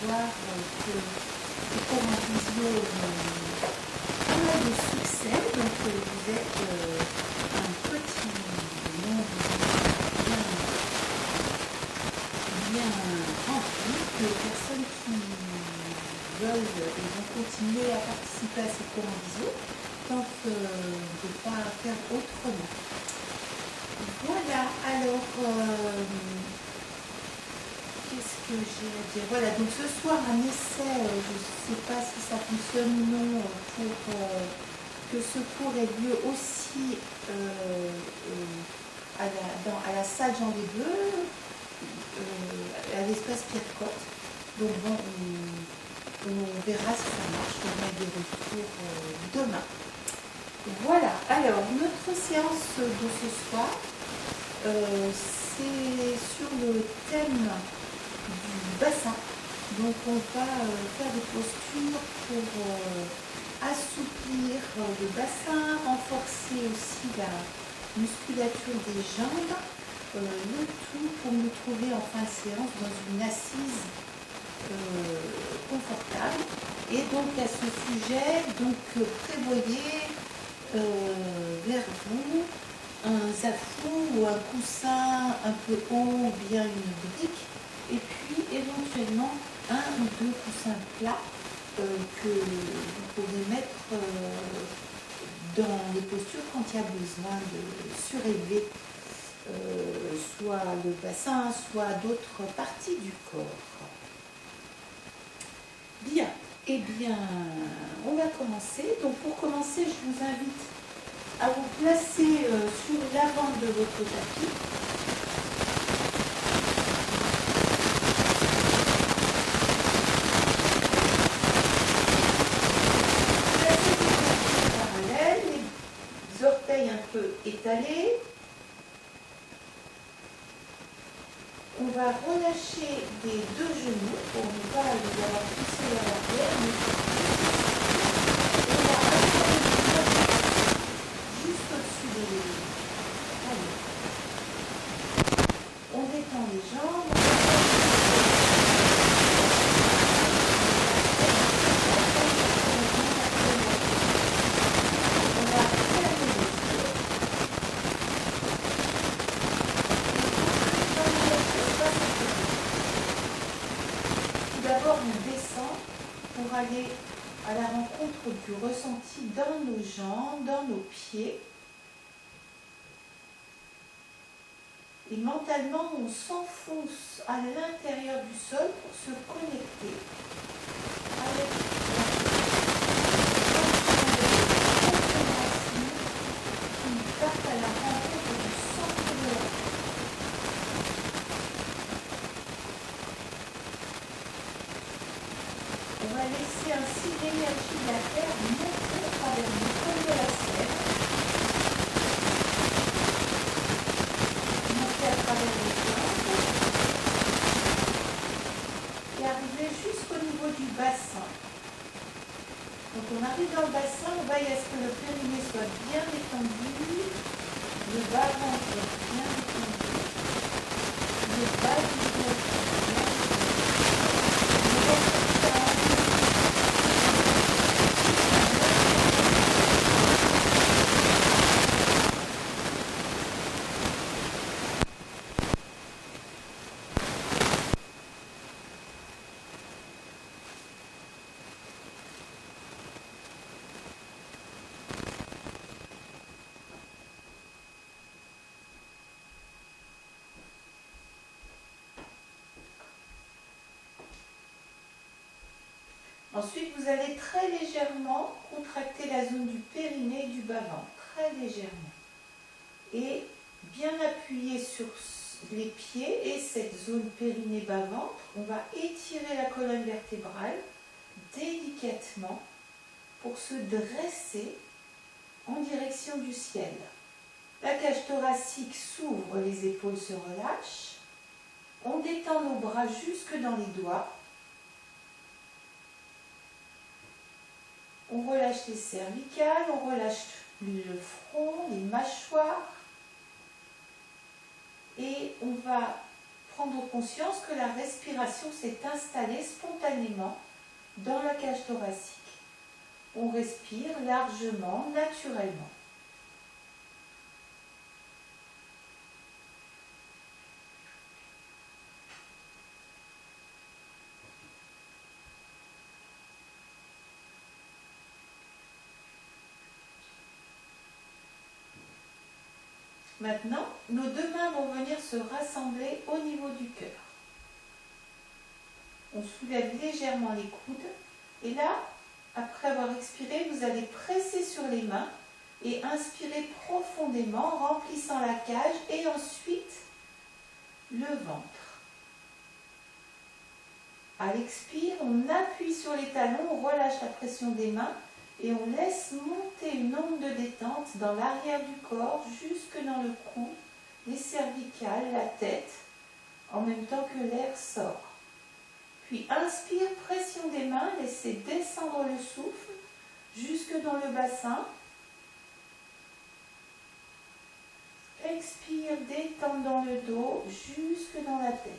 voir que les cours en visio ont pas mal de succès. Donc vous êtes un petit nombre bien rempli de personnes qui veulent et vont continuer à participer à ces cours en visio, tant que de ne pas faire autrement. Voilà, alors, qu'est-ce que j'ai à dire? Voilà, donc ce soir, un essai, je ne sais pas si ça fonctionne ou non, pour que ce cours ait lieu aussi à la salle Jean Lébleu, à l'espace Pierre-Cotte. Donc bon, on verra si ça marche, on aura des retours demain. Voilà, alors notre séance de ce soir, c'est sur le thème du bassin. Donc on va faire des postures pour assouplir le bassin, renforcer aussi la musculature des jambes, le tout pour nous trouver en fin de séance dans une assise confortable. Et donc à ce sujet, donc prévoyez vers vous un zafou ou un coussin un peu haut ou bien une brique, et puis éventuellement un ou deux coussins plats que vous pouvez mettre dans les postures quand il y a besoin de surélever soit le bassin, soit d'autres parties du corps. Bien. Eh bien, on va commencer. Donc pour commencer, je vous invite à vous placer sur l'avant de votre tapis. Placez les pieds parallèles, les orteils un peu étalés. On va relâcher des deux genoux pour ne pas les avoir poussés vers l'arrière, mais on va asseoir juste au-dessus des genoux. Allez. On détend les jambes. On va fermer les yeux. D'abord, on descend pour aller à la rencontre du ressenti dans nos jambes, dans nos pieds. Et mentalement, on s'enfonce à l'intérieur du sol pour se connecter avec qui partent à la rencontre du centre de la terre. On va laisser ainsi l'énergie de la terre monter à travers le col de la sève, monter à travers les jambes et arriver jusqu'au niveau du bassin. Donc on arrive dans le bassin, on veille à ce que le périnée soit bien détendu, le bas-ventre bien détendu, le bas du dos bien détendu. Ensuite, vous allez très légèrement contracter la zone du périnée et du bas-ventre, très légèrement. Et bien appuyer sur les pieds et cette zone périnée-bas-ventre. On va étirer la colonne vertébrale délicatement pour se dresser en direction du ciel. La cage thoracique s'ouvre, les épaules se relâchent. On détend nos bras jusque dans les doigts. On relâche les cervicales, on relâche le front, les mâchoires. Et on va prendre conscience que la respiration s'est installée spontanément dans la cage thoracique. On respire largement, naturellement. Maintenant, nos deux mains vont venir se rassembler au niveau du cœur. On soulève légèrement les coudes et là, après avoir expiré, vous allez presser sur les mains et inspirer profondément, remplissant la cage et ensuite le ventre. À l'expire, on appuie sur les talons, on relâche la pression des mains et on laisse monter une onde de détente dans l'arrière du corps jusque dans le cou, les cervicales, la tête, en même temps que l'air sort. Puis inspire, pression des mains, laissez descendre le souffle jusque dans le bassin. Expire, détente dans le dos jusque dans la tête.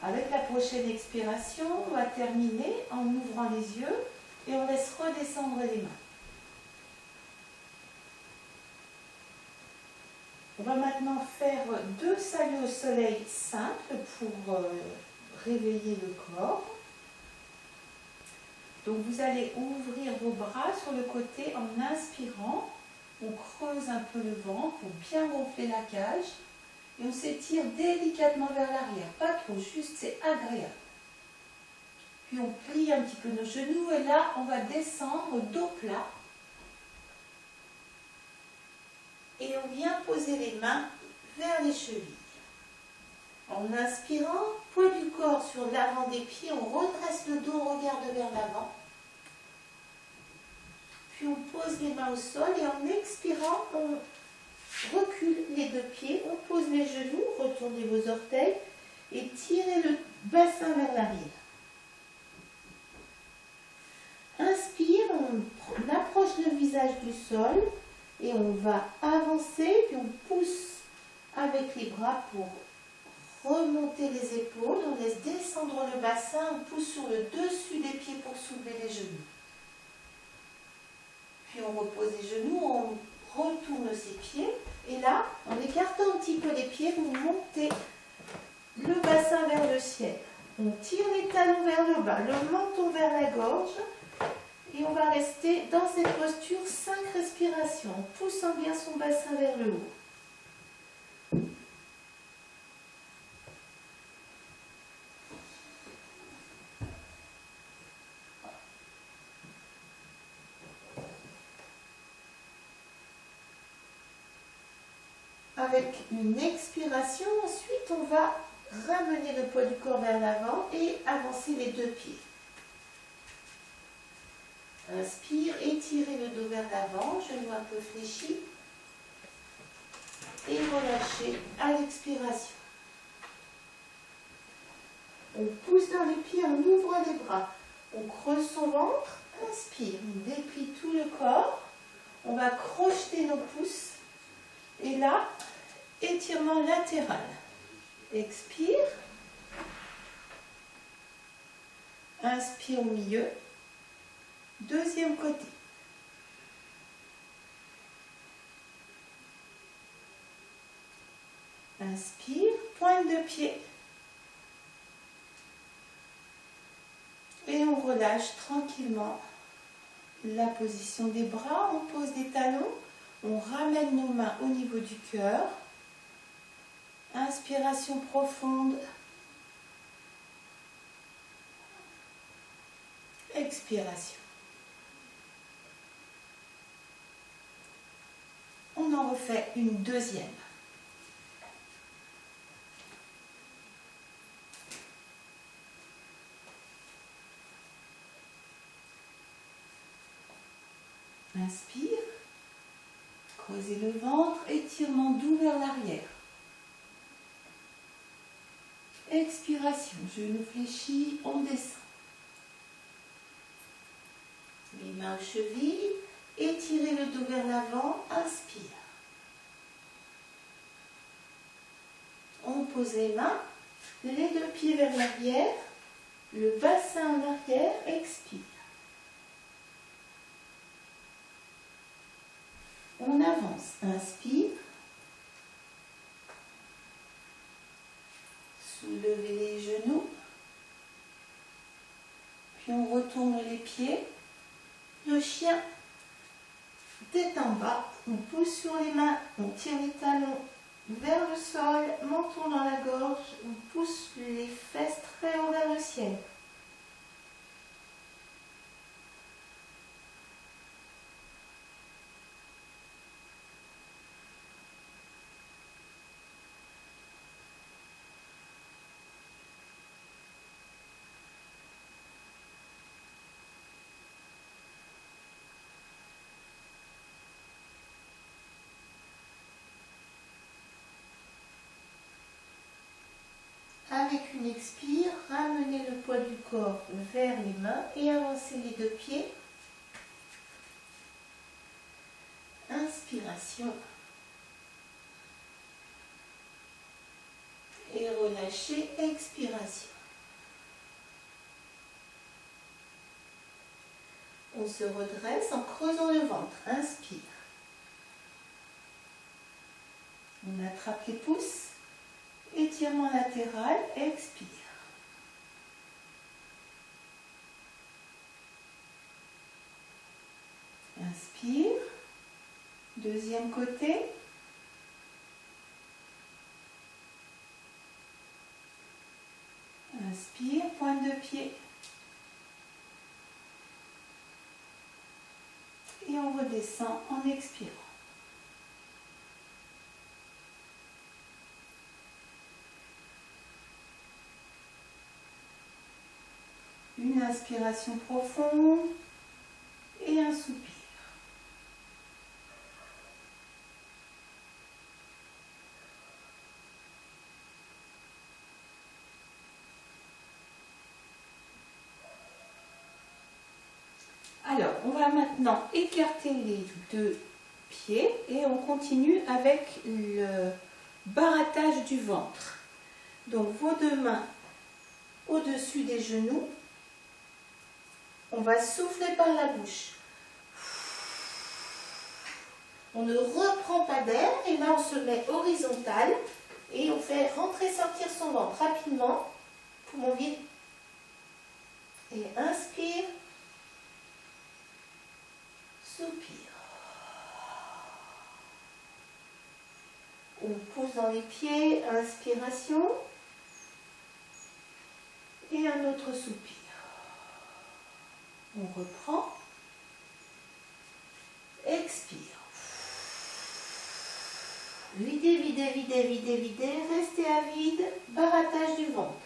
Avec la prochaine expiration, on va terminer en ouvrant les yeux et on laisse redescendre les mains. On va maintenant faire 2 saluts au soleil simples pour réveiller le corps. Donc vous allez ouvrir vos bras sur le côté en inspirant. On creuse un peu le ventre pour bien gonfler la cage. Et on s'étire délicatement vers l'arrière, pas trop, juste c'est agréable. Puis on plie un petit peu nos genoux et là on va descendre dos plat. Et on vient poser les mains vers les chevilles. En inspirant, poids du corps sur l'avant des pieds, on redresse le dos, on regarde vers l'avant. Puis on pose les mains au sol et en expirant, on recule les 2 pieds, on pose les genoux, retournez vos orteils et tirez le bassin vers l'arrière. Inspire, on approche le visage du sol et on va avancer, puis on pousse avec les bras pour remonter les épaules, on laisse descendre le bassin, on pousse sur le dessus des pieds pour soulever les genoux. Puis on repose les genoux, on retourne ses pieds et là, en écartant un petit peu les pieds, vous montez le bassin vers le ciel. On tire les talons vers le bas, le menton vers la gorge et on va rester dans cette posture 5 respirations, en poussant bien son bassin vers le haut. Avec une expiration, ensuite on va ramener le poids du corps vers l'avant et avancer les 2 pieds. Inspire, étirez le dos vers l'avant, genou un peu fléchi et relâchez à l'expiration. On pousse dans les pieds, on ouvre les bras, on creuse son ventre, inspire, on déplie tout le corps, on va crocheter nos pouces et là, étirement latéral. Expire. Inspire au milieu. Deuxième côté. Inspire, pointe de pied. Et on relâche tranquillement la position des bras. On pose des talons. On ramène nos mains au niveau du cœur. Inspiration profonde. Expiration. On en refait une deuxième. Inspire. Creusez le ventre, étirement doux vers l'arrière. Expiration, genou fléchi, on descend. Les mains aux chevilles, étirez le dos vers l'avant, inspire. On pose les mains, les deux pieds vers l'arrière, le bassin en arrière, expire. On avance, inspire. Soulevez les genoux. Puis on retourne les pieds. Le chien, tête en bas. On pousse sur les mains, on tire les talons vers le sol, menton dans la gorge. On pousse les fesses très haut vers le ciel. Avec une expire, ramenez le poids du corps vers les mains et avancez les deux pieds. Inspiration. Et relâchez, expiration. On se redresse en creusant le ventre. Inspire. On attrape les pouces. Étirement latéral, expire. Inspire. Deuxième côté. Inspire, pointe de pied. Et on redescend en expirant. Une inspiration profonde et un soupir. Alors, on va maintenant écarter les deux pieds et on continue avec le barattage du ventre. Donc, vos deux mains au-dessus des genoux. On va souffler par la bouche. On ne reprend pas d'air et là on se met horizontal et on fait rentrer, sortir son ventre rapidement. Poumon vide. Et inspire. Soupire. On pousse dans les pieds. Inspiration. Et un autre soupir. On reprend. Expire. Videz, videz, videz, videz, videz. Restez à vide. Barattage du ventre.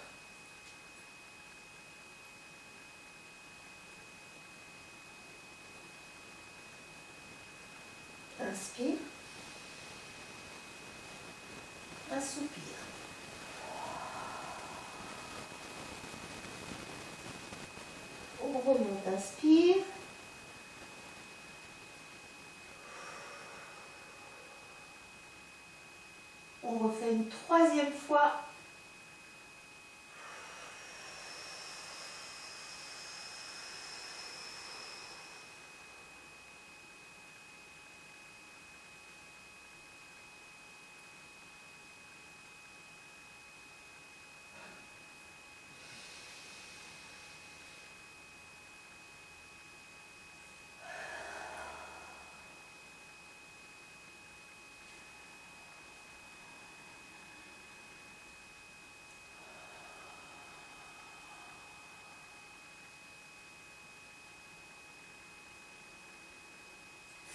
Inspire. Un soupir. On remonte, inspire. On refait une troisième fois.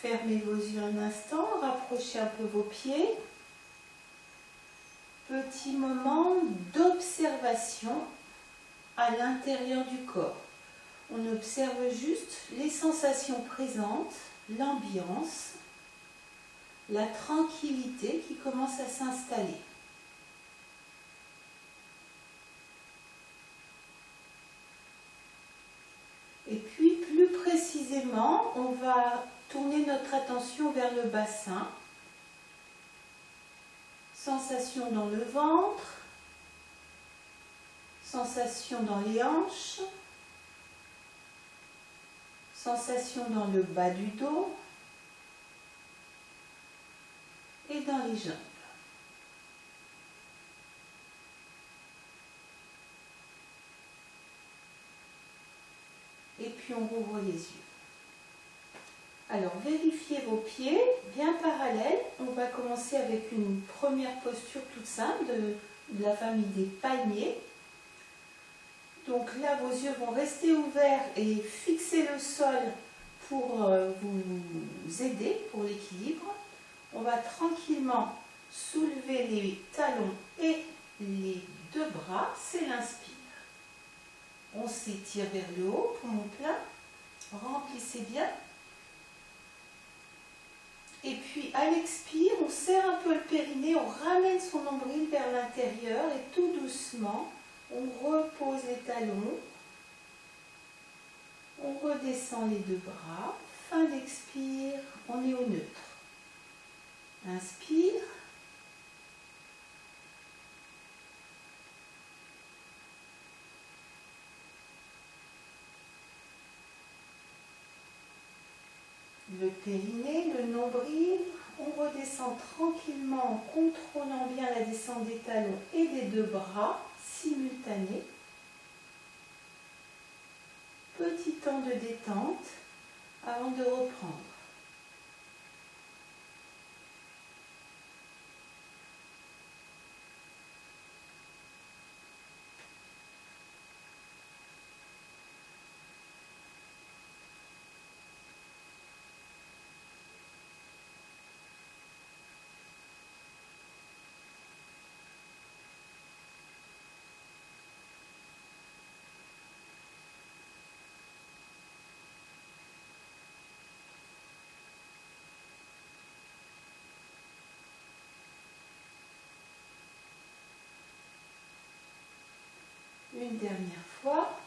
Fermez vos yeux un instant, rapprochez un peu vos pieds. Petit moment d'observation à l'intérieur du corps. On observe juste les sensations présentes l'ambiance, la tranquillité qui commence à s'installer. Et puis plus précisément, on va tourner notre attention vers le bassin. Sensation dans le ventre, sensation dans les hanches, sensation dans le bas du dos et dans les jambes. Et puis on rouvre les yeux. Alors vérifiez vos pieds bien parallèles. On va commencer avec une première posture toute simple de la famille des palmiers. Donc là, vos yeux vont rester ouverts et fixer le sol pour vous aider pour l'équilibre. On va tranquillement soulever les talons et les deux bras, c'est l'inspire. On s'étire vers le haut, poumon plein, remplissez bien. Et puis à l'expire, on serre un peu le périnée, on ramène son nombril vers l'intérieur et tout doucement, on repose les talons, on redescend les deux bras, fin d'expire, on est au neutre. Inspire. Le périnée, le nombril, on redescend tranquillement en contrôlant bien la descente des talons et des deux bras simultanés. Petit temps de détente avant de reprendre. Une dernière fois.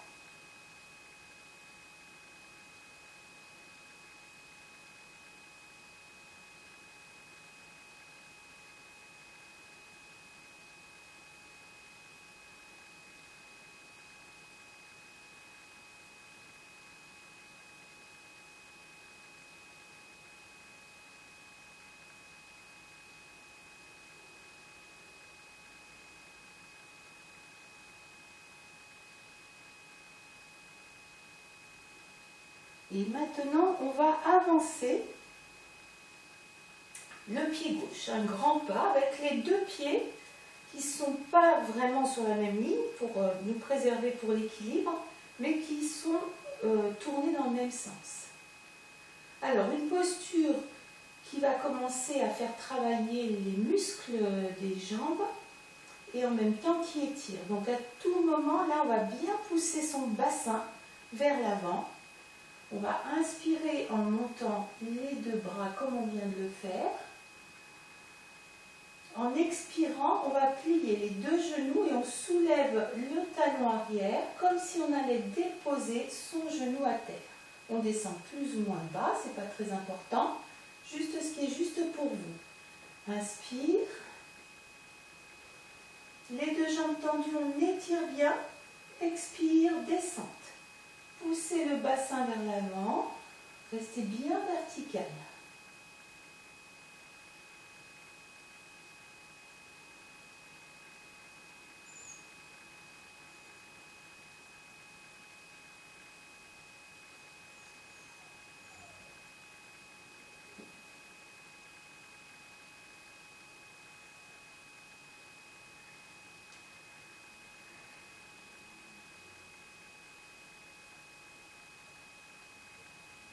Et maintenant, on va avancer le pied gauche, un grand pas avec les deux pieds qui ne sont pas vraiment sur la même ligne pour nous préserver pour l'équilibre, mais qui sont tournés dans le même sens. Alors, une posture qui va commencer à faire travailler les muscles des jambes et en même temps qui étire. Donc, à tout moment, là, on va bien pousser son bassin vers l'avant. On va inspirer en montant les deux bras comme on vient de le faire. En expirant, on va plier les deux genoux et on soulève le talon arrière comme si on allait déposer son genou à terre. On descend plus ou moins bas, ce n'est pas très important, juste ce qui est juste pour vous. Inspire. Les deux jambes tendues, on étire bien. Expire, descente. Poussez le bassin vers l'avant, restez bien vertical.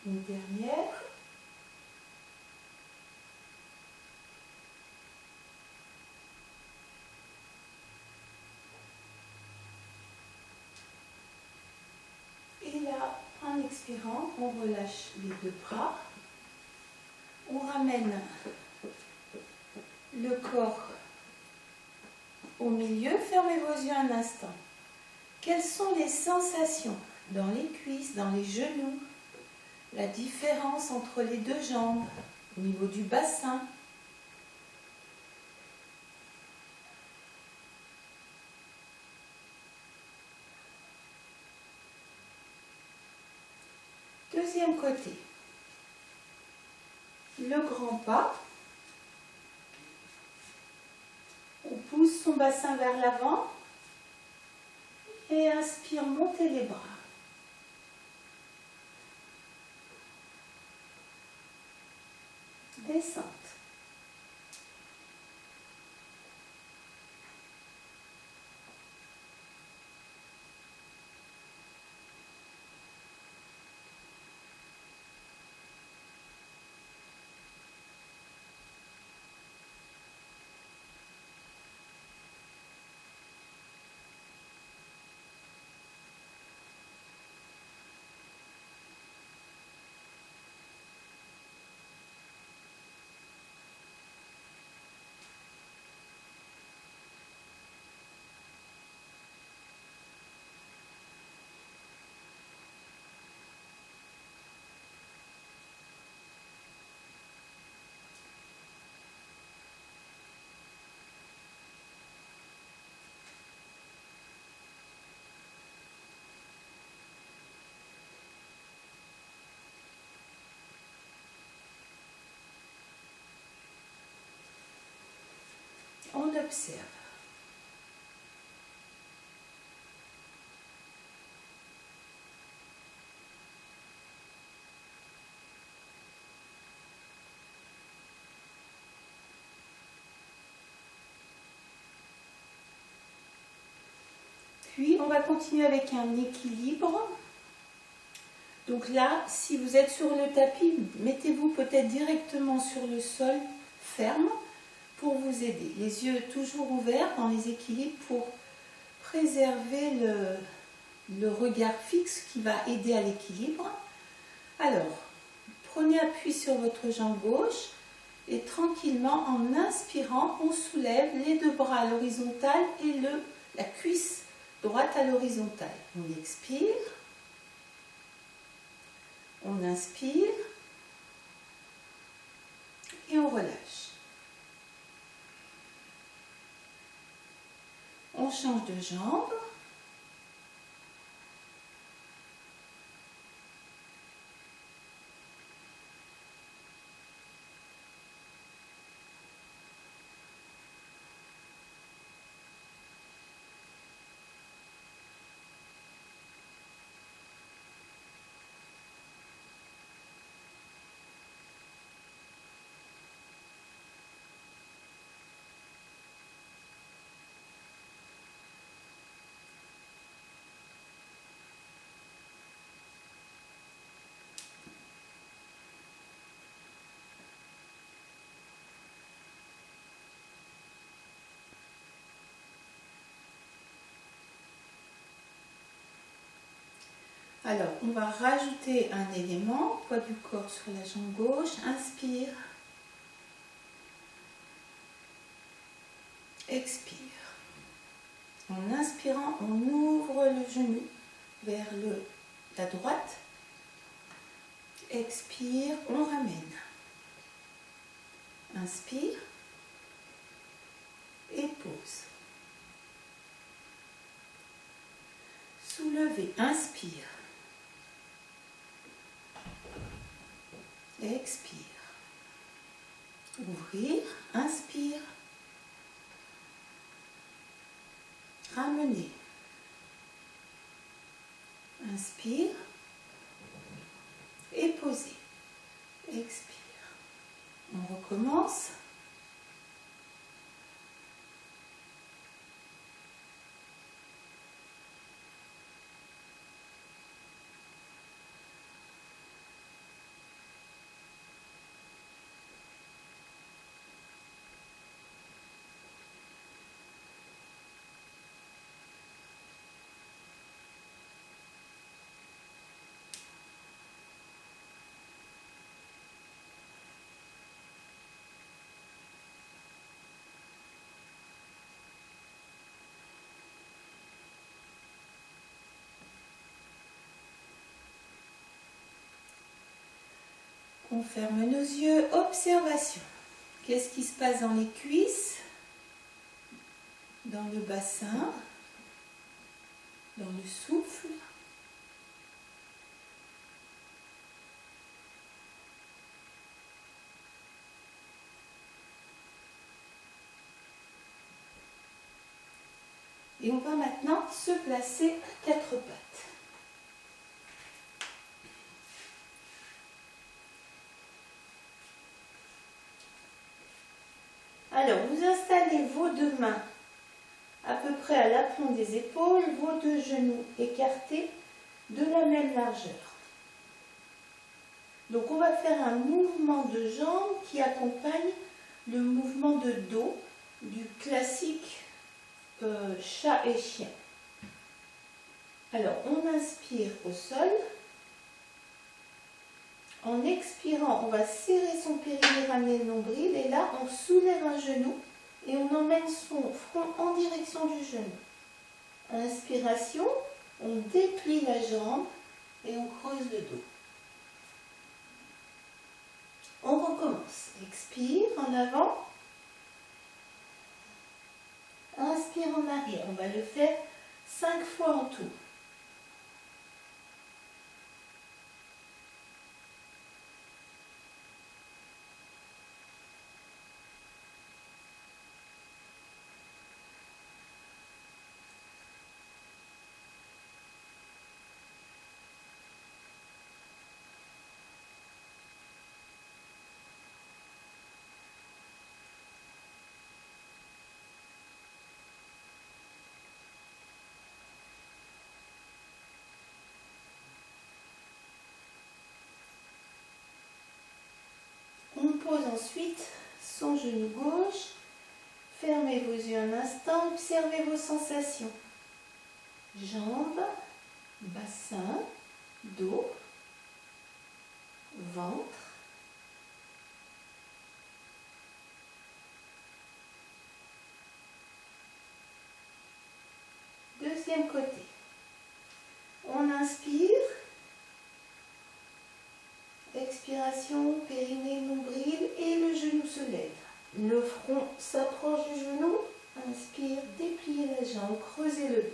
Une dernière. Et là, en expirant, on relâche les deux bras On ramène le corps au milieu. Fermez vos yeux un instant. Quelles sont les sensations dans les cuisses, dans les genoux? La différence entre les deux jambes, au niveau du bassin. Deuxième côté. Le grand pas. On pousse son bassin vers l'avant. Et inspire, montez les bras. Descente. On observe. Puis, on va continuer avec un équilibre. Donc là, si vous êtes sur le tapis, mettez-vous peut-être directement sur le sol ferme pour vous aider. Les yeux toujours ouverts dans les équilibres pour préserver le regard fixe qui va aider à l'équilibre. Alors, prenez appui sur votre jambe gauche et tranquillement, en inspirant, on soulève les deux bras à l'horizontale et la cuisse droite à l'horizontale. On expire. On inspire et on relâche. On change de jambe. Alors, on va rajouter un élément, poids du corps sur la jambe gauche, inspire, expire. En inspirant, on ouvre le genou vers la droite, expire, on ramène. Inspire et pose. Soulever, inspire. Expire. Ouvrir, inspire. Ramener. Inspire. Et poser. Expire. On recommence. On ferme nos yeux. Observation. Qu'est-ce qui se passe dans les cuisses, dans le bassin, dans le souffle? Et on va maintenant se placer à quatre pattes. Alors, vous installez vos deux mains à peu près à l'aplomb des épaules, vos deux genoux écartés de la même largeur. Donc, on va faire un mouvement de jambes qui accompagne le mouvement de dos du classique chat et chien. Alors, on inspire au sol. En expirant, on va serrer son périnée, ramener le nombril. Et là, on soulève un genou et on emmène son front en direction du genou. Inspiration, on déplie la jambe et on creuse le dos. On recommence. Expire en avant. Inspire en arrière. On va le faire 5 fois en tout. On pose ensuite son genou gauche. Fermez vos yeux un instant, observez vos sensations. Jambes, bassin, dos, ventre. Deuxième côté. On inspire. Expiration, périnée, nombril et le genou se lève. Le front s'approche du genou. Inspire, dépliez la jambe, creusez le dos.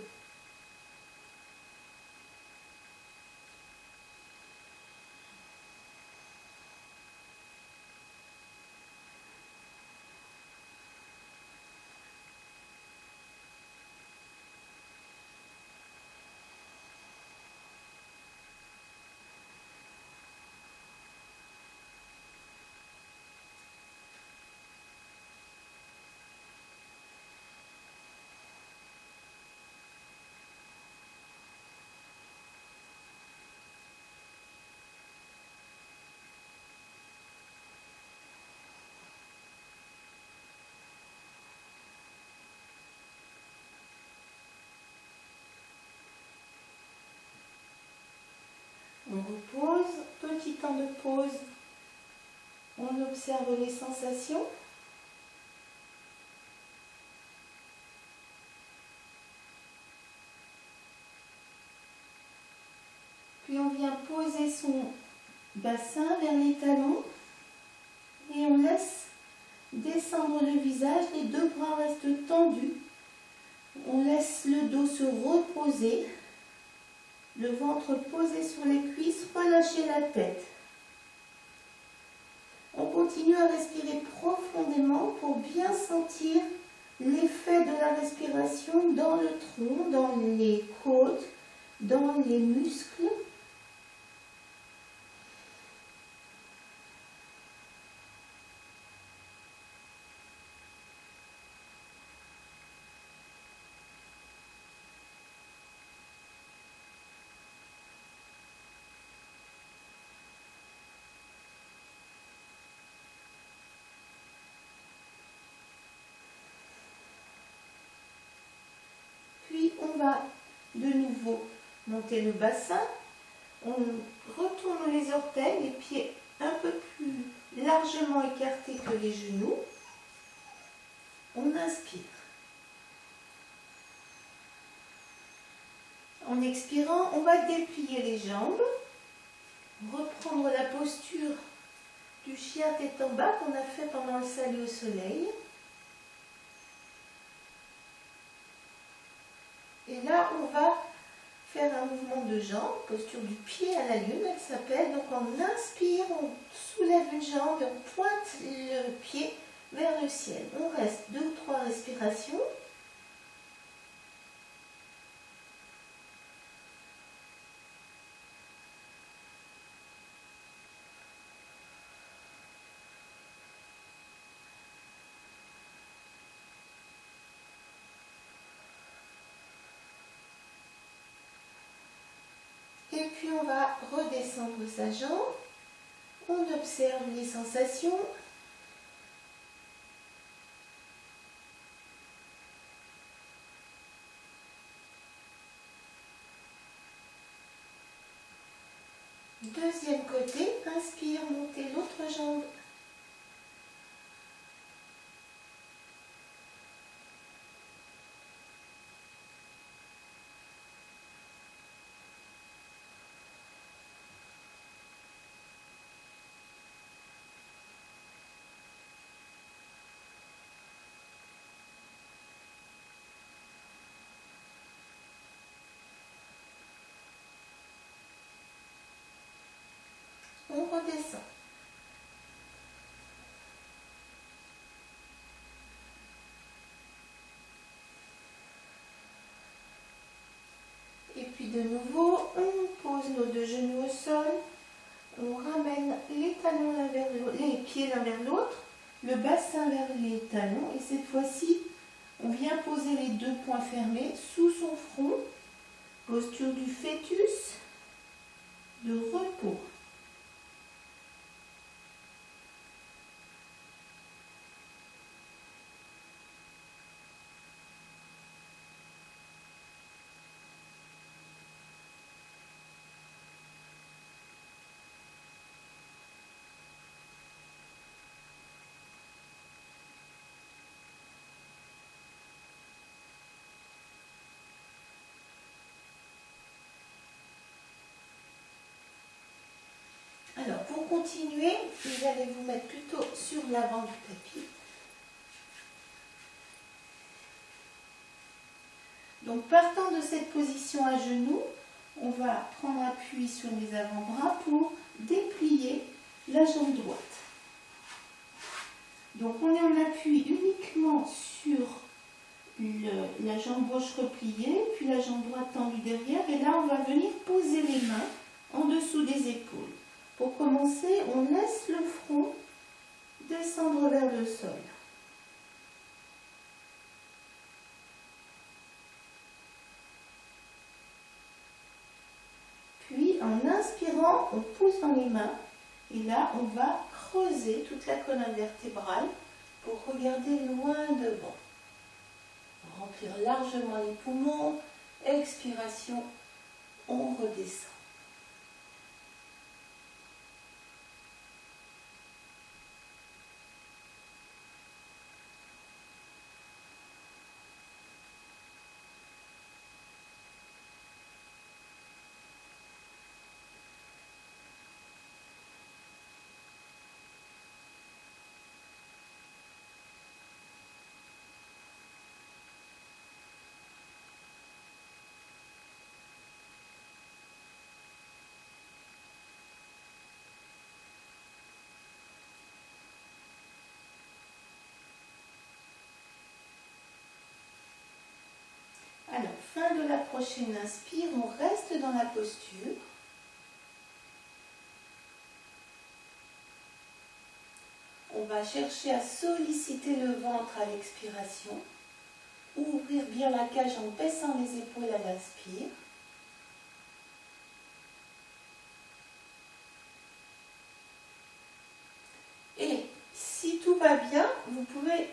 On repose, petit temps de pause, on observe les sensations. Puis on vient poser son bassin vers les talons et on laisse descendre le visage, les deux bras restent tendus. On laisse le dos se reposer. Le ventre posé sur les cuisses, relâchez la tête. On continue à respirer profondément pour bien sentir l'effet de la respiration dans le tronc, dans les côtes, dans les muscles. Puis on va de nouveau monter le bassin, on retourne les orteils, les pieds un peu plus largement écartés que les genoux. On inspire. En expirant, on va déplier les jambes, reprendre la posture du chien tête en bas qu'on a fait pendant le salut au soleil. Et là, on va faire un mouvement de jambe, posture du pied à la lune, elle s'appelle. Donc on inspire, on soulève une jambe et on pointe le pied vers le ciel. On reste 2 ou 3 respirations. Et puis on va redescendre sa jambe. On observe les sensations. Deuxième côté, inspire, montez l'autre jambe. On redescend. Et puis de nouveau, on pose nos 2 genoux au sol. On ramène les talons l'un vers l'autre, les pieds l'un vers l'autre, le bassin vers les talons. Et cette fois-ci, on vient poser les 2 poings fermés sous son front. Posture du fœtus, de repos. Alors, pour continuer, vous allez vous mettre plutôt sur l'avant du tapis. Donc, partant de cette position à genoux, on va prendre appui sur les avant-bras pour déplier la jambe droite. Donc, on est en appui uniquement sur la jambe gauche repliée, puis la jambe droite tendue derrière. Et là, on va venir poser les mains en dessous des épaules. Pour commencer, on laisse le front descendre vers le sol. Puis, en inspirant, on pousse dans les mains. Et là, on va creuser toute la colonne vertébrale pour regarder loin devant. Remplir largement les poumons. Expiration, on redescend. Alors, fin de la prochaine inspire, on reste dans la posture. On va chercher à solliciter le ventre à l'expiration. Ouvrir bien la cage en baissant les épaules à l'inspire. Et si tout va bien, vous pouvez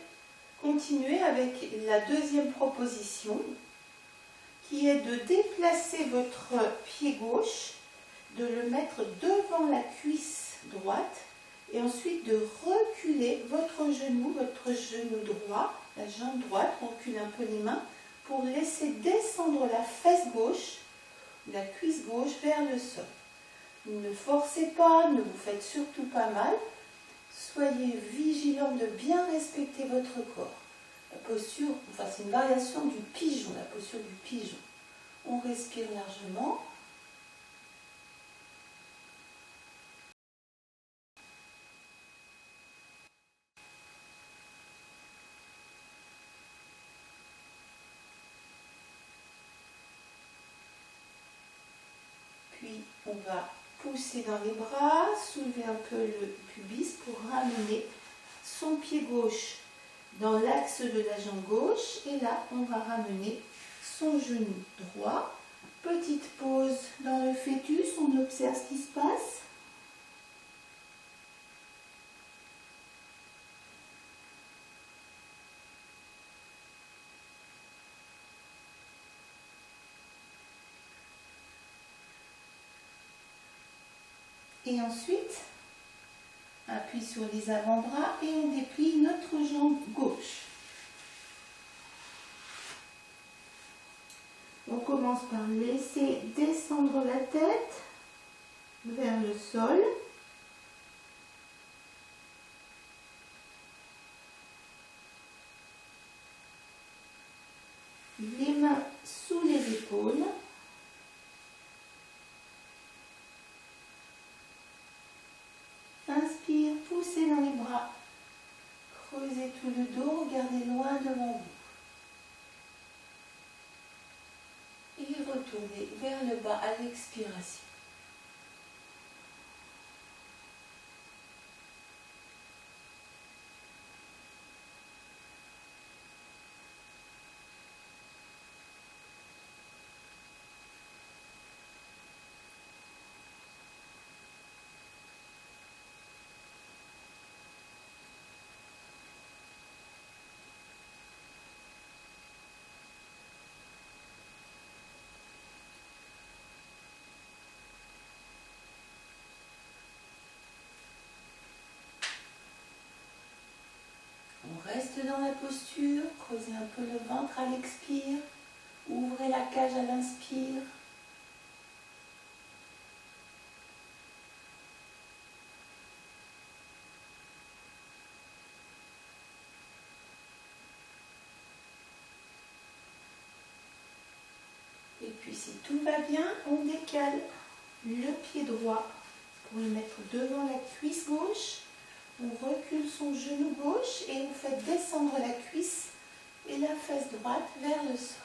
continuer avec la deuxième proposition, qui est de déplacer votre pied gauche, de le mettre devant la cuisse droite et ensuite de reculer votre genou droit, la jambe droite, on recule un peu les mains pour laisser descendre la fesse gauche, la cuisse gauche vers le sol. Ne forcez pas, ne vous faites surtout pas mal. soyez vigilant de bien respecter votre corps. La posture, enfin c'est une variation du pigeon, la posture du pigeon. On respire largement. Puis on va pousser dans les bras, soulever un peu le pubis pour ramener son pied gauche dans l'axe de la jambe gauche. Et là, on va ramener son genou droit. Petite pause dans le fœtus, on observe ce qui se passe. Et ensuite, appuie sur les avant-bras et on déplie notre jambe gauche. On commence par laisser descendre la tête vers le sol. Les mains sous les épaules. Inspire, poussez dans les bras. Creusez tout le dos, regardez loin devant vous. Et retournez vers le bas à l'expiration. On reste dans la posture, creusez un peu le ventre à l'expire, ouvrez la cage à l'inspire. Et puis si tout va bien, on décale le pied droit pour le mettre devant la cuisse gauche. On recule son genou gauche et on fait descendre la cuisse et la fesse droite vers le sol.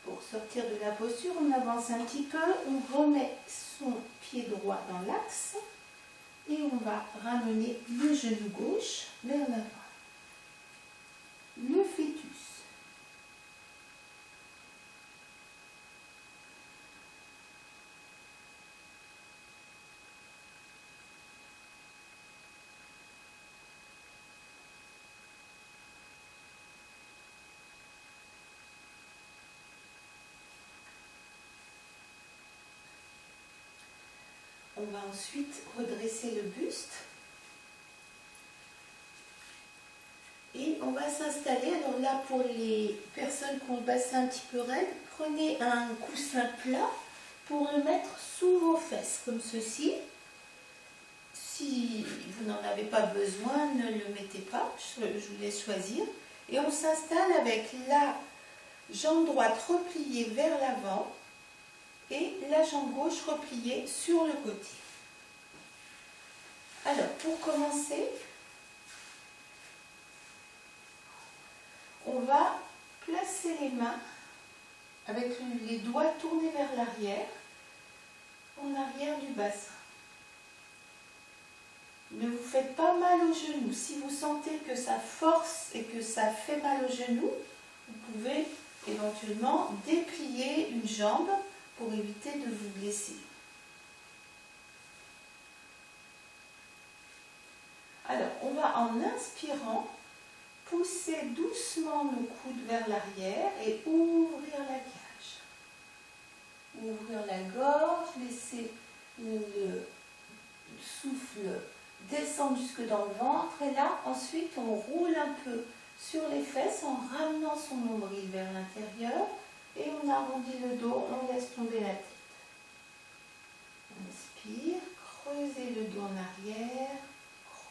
Pour sortir de la posture, on avance un petit peu, on remet son pied droit dans l'axe et on va ramener le genou gauche vers l'avant. Le fœtus. On va ensuite redresser le buste. Et on va s'installer. Alors là, pour les personnes qui ont le bassin un petit peu raide, prenez un coussin plat pour le mettre sous vos fesses, comme ceci. Si vous n'en avez pas besoin, ne le mettez pas, je vous laisse choisir. Et on s'installe avec la jambe droite repliée vers l'avant et la jambe gauche repliée sur le côté. Alors, pour commencer, on va placer les mains avec les doigts tournés vers l'arrière, en arrière du bassin. Ne vous faites pas mal au genou. Si vous sentez que ça force et que ça fait mal au genou, vous pouvez éventuellement déplier une jambe pour éviter de vous blesser. Alors, on va en inspirant pousser doucement le coude vers l'arrière et ouvrir la cage. Ouvrir la gorge, laisser le souffle descendre jusque dans le ventre. Et là, ensuite, on roule un peu sur les fesses en ramenant son nombril vers l'intérieur. Et on arrondit le dos, on laisse tomber la tête. Inspire, creusez le dos en arrière,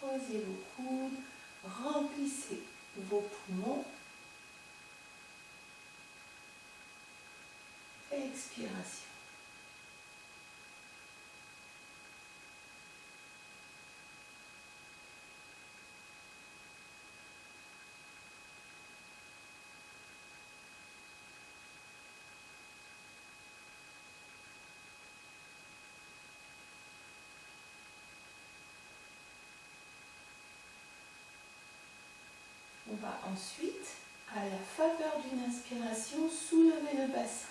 creusez le coude, remplissez vos poumons. Expiration. On va ensuite, à la faveur d'une inspiration, soulever le bassin.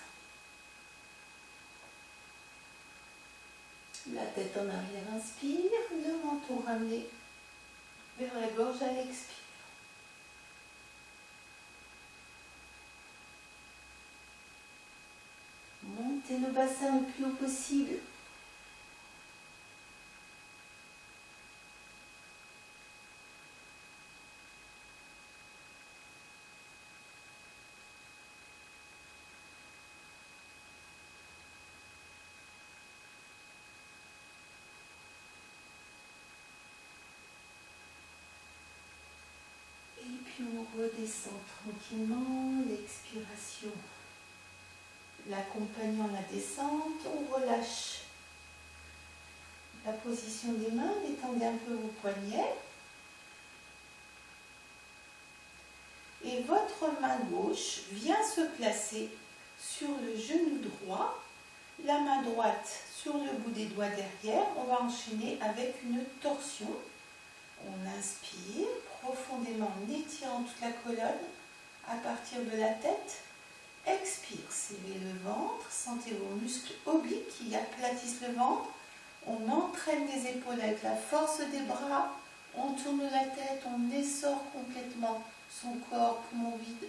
La tête en arrière, inspire, le menton ramené vers la gorge à l'expire. Montez le bassin le plus haut possible. Et puis on redescend tranquillement, l'expiration. L'accompagnant la descente, on relâche la position des mains, détendez un peu vos poignets. Et votre main gauche vient se placer sur le genou droit, la main droite sur le bout des doigts derrière. On va enchaîner avec une torsion. On inspire profondément en étirant toute la colonne à partir de la tête. Expire, serrez le ventre, sentez vos muscles obliques qui aplatissent le ventre. On entraîne les épaules avec la force des bras, on tourne la tête, on essore complètement son corps, poumon vide.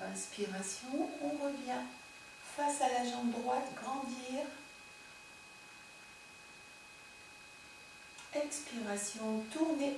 Inspiration, on revient face à la jambe droite, grandir. Expiration, tournez.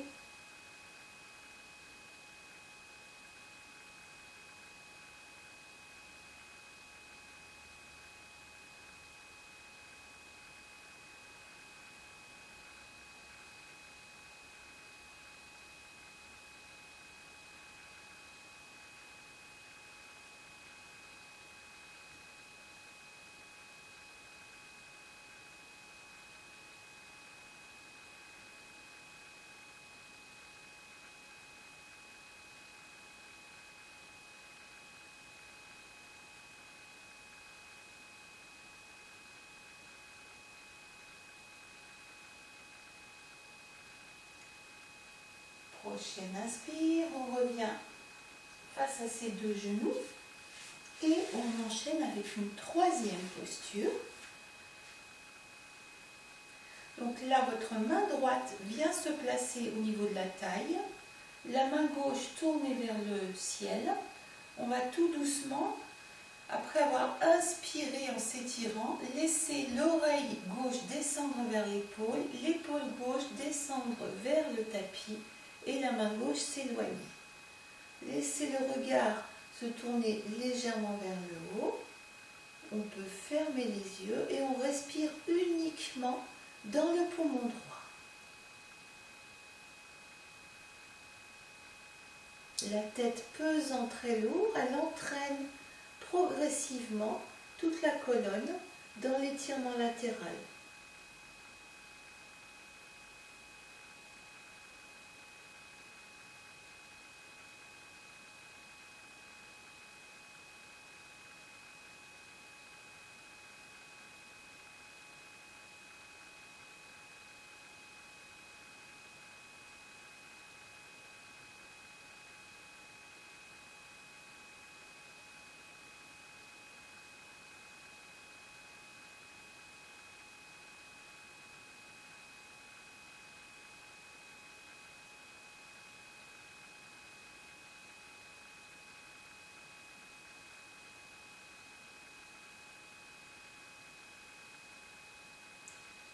Prochaine inspire, on revient face à ses deux genoux et on enchaîne avec une troisième posture. Donc là, votre main droite vient se placer au niveau de la taille, la main gauche tournée vers le ciel. On va tout doucement, après avoir inspiré en s'étirant, laisser l'oreille gauche descendre vers l'épaule gauche descendre vers le tapis et la main gauche s'éloigner. Laissez le regard se tourner légèrement vers le haut. On peut fermer les yeux et on respire uniquement dans le poumon droit. La tête pesant très lourd, elle entraîne progressivement toute la colonne dans l'étirement latéral.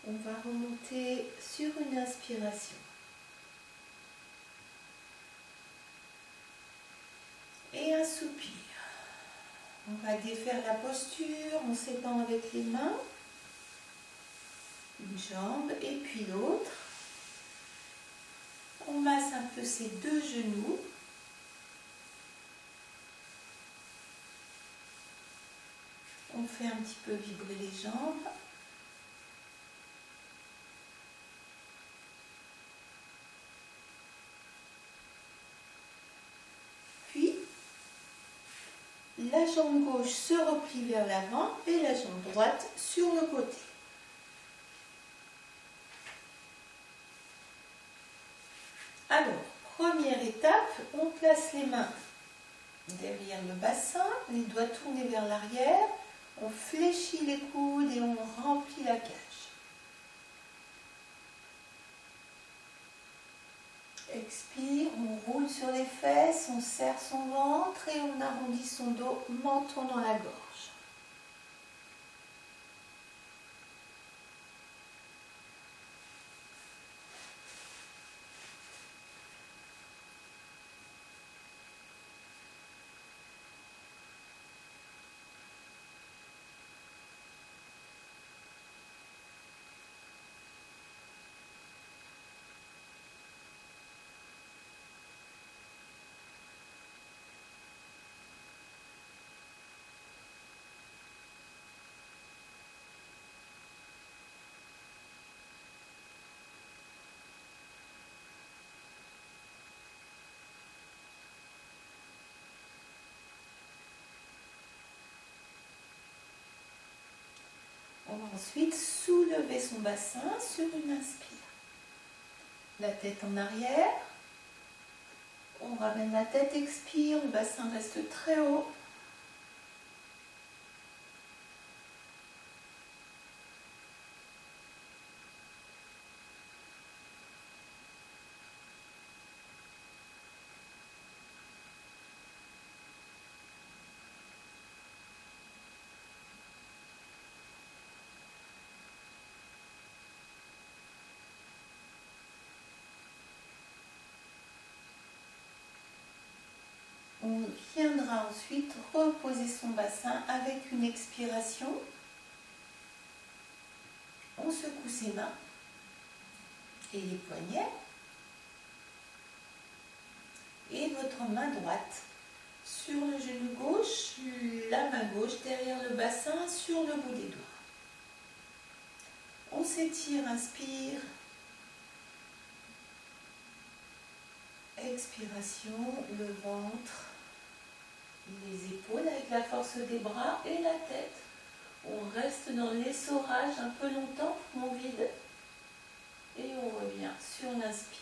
On va remonter sur une inspiration. Et un soupir. On va défaire la posture, on s'étend avec les mains. Une jambe et puis l'autre. On masse un peu ses deux genoux. On fait un petit peu vibrer les jambes. Puis, la jambe gauche se replie vers l'avant et la jambe droite sur le côté. Alors, première étape, on place les mains derrière le bassin, les doigts tournés vers l'arrière, on fléchit les coudes et on remplit la cage. Expire, on roule sur les fesses, on serre son ventre et on arrondit son dos, menton dans la gorge. On va ensuite soulever son bassin sur une inspire. La tête en arrière. On ramène la tête, expire, le bassin reste très haut. On viendra ensuite reposer son bassin avec une expiration. On secoue ses mains et les poignets. Et votre main droite sur le genou gauche, la main gauche derrière le bassin sur le bout des doigts. On s'étire, inspire. Expiration, le ventre, les épaules avec la force des bras et la tête. On reste dans l'essorage un peu longtemps, on vide et on revient sur l'inspire.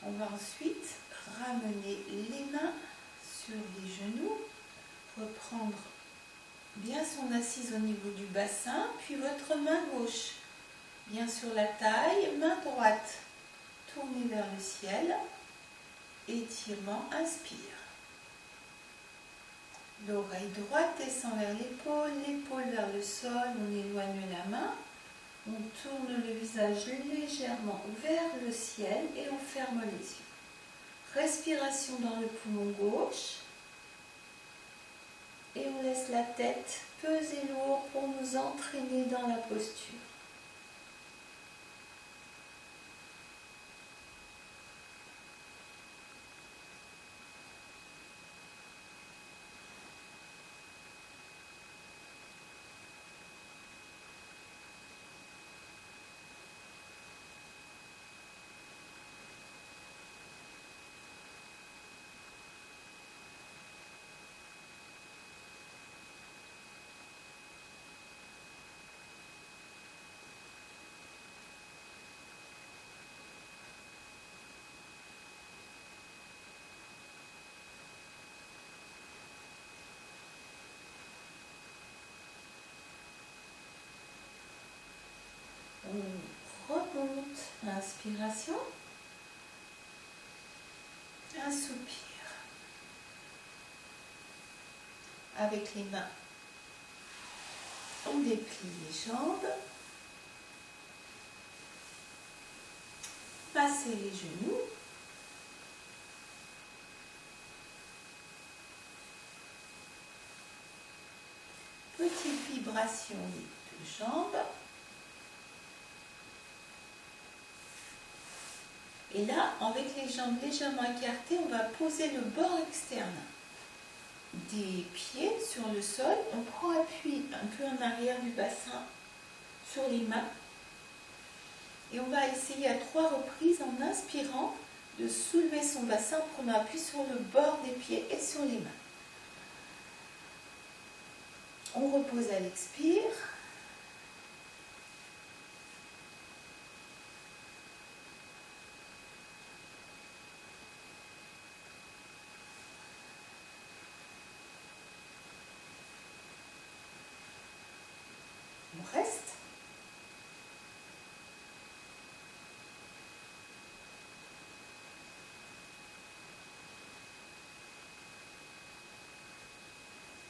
On va ensuite ramener les mains sur les genoux, reprendre bien son assise au niveau du bassin, puis votre main gauche bien sur la taille, main droite tournée vers le ciel, étirement, inspire. L'oreille droite descend vers l'épaule vers le sol, on éloigne la main. On tourne le visage légèrement vers le ciel et on ferme les yeux. Respiration dans le poumon gauche. Et on laisse la tête peser lourd pour nous entraîner dans la posture. On remonte, inspiration, un soupir. Avec les mains, on déplie les jambes, passez les genoux, petite vibration des deux jambes. Et là, avec les jambes légèrement écartées, on va poser le bord externe des pieds sur le sol. On prend appui un peu en arrière du bassin sur les mains. Et on va essayer à 3 reprises en inspirant de soulever son bassin en prenant appui sur le bord des pieds et sur les mains. On repose à l'expire. On reste.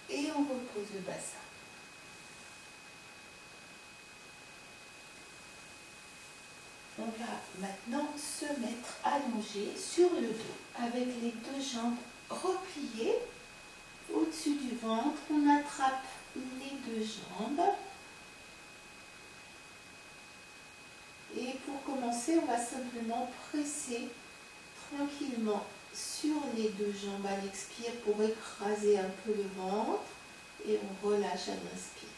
Et on repose le bassin. On va maintenant se mettre allongé sur le dos avec les deux jambes repliées au-dessus du ventre. On attrape les deux jambes. Et pour commencer, on va simplement presser tranquillement sur les deux jambes à l'expire pour écraser un peu le ventre et on relâche à l'inspire.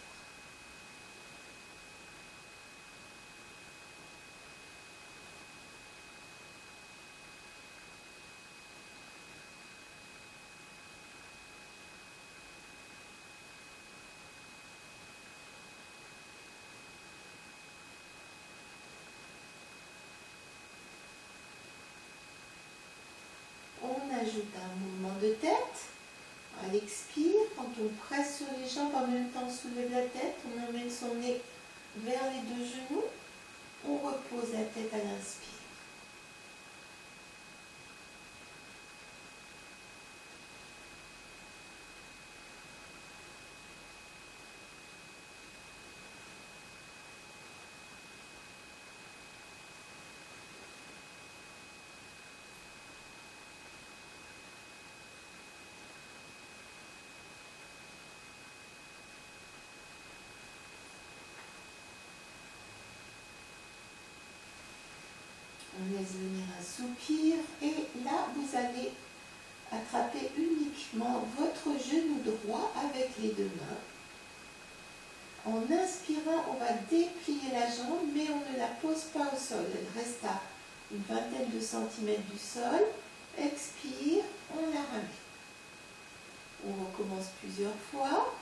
On ajoute un mouvement de tête. À l'expire, quand on presse sur les jambes, en même temps on soulève la tête, on emmène son nez vers les deux genoux, on repose la tête à l'inspire. On laisse venir un soupir et là vous allez attraper uniquement votre genou droit avec les deux mains. En inspirant, on va déplier la jambe mais on ne la pose pas au sol. Elle reste à une vingtaine de centimètres du sol. Expire, on la ramène. On recommence plusieurs fois.